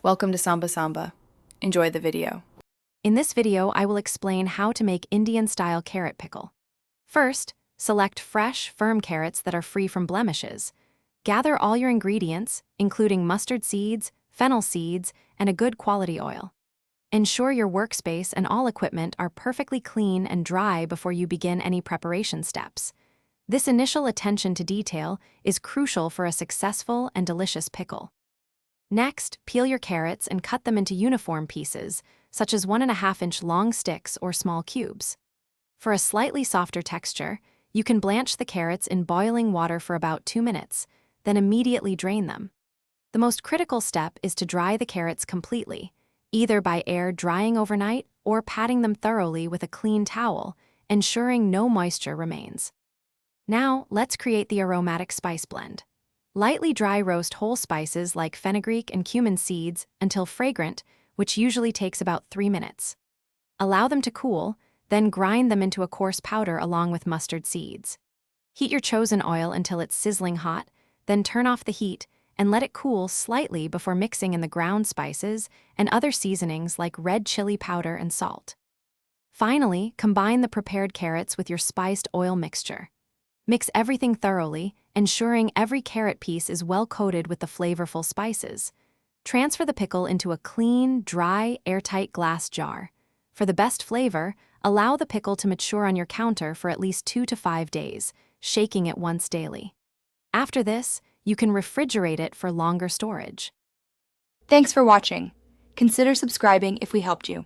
Welcome to Samba Samba. Enjoy the video. In this video, I will explain how to make Indian-style carrot pickle. First, select fresh, firm carrots that are free from blemishes. Gather all your ingredients, including mustard seeds, fennel seeds, and a good quality oil. Ensure your workspace and all equipment are perfectly clean and dry before you begin any preparation steps. This initial attention to detail is crucial for a successful and delicious pickle. Next, peel your carrots and cut them into uniform pieces, such as 1.5-inch long sticks or small cubes. For a slightly softer texture, you can blanch the carrots in boiling water for about 2 minutes, then immediately drain them. The most critical step is to dry the carrots completely, either by air drying overnight or patting them thoroughly with a clean towel, ensuring no moisture remains. Now, let's create the aromatic spice blend. Lightly dry roast whole spices like fenugreek and cumin seeds until fragrant, which usually takes about 3 minutes. Allow them to cool, then grind them into a coarse powder along with mustard seeds. Heat your chosen oil until it's sizzling hot, then turn off the heat and let it cool slightly before mixing in the ground spices and other seasonings like red chili powder and salt. Finally, combine the prepared carrots with your spiced oil mixture. Mix everything thoroughly, ensuring every carrot piece is well coated with the flavorful spices. Transfer the pickle into a clean, dry, airtight glass jar. For the best flavor, allow the pickle to mature on your counter for at least 2 to 5 days, shaking it once daily. After this, you can refrigerate it for longer storage. Thanks for watching. Consider subscribing if we helped you.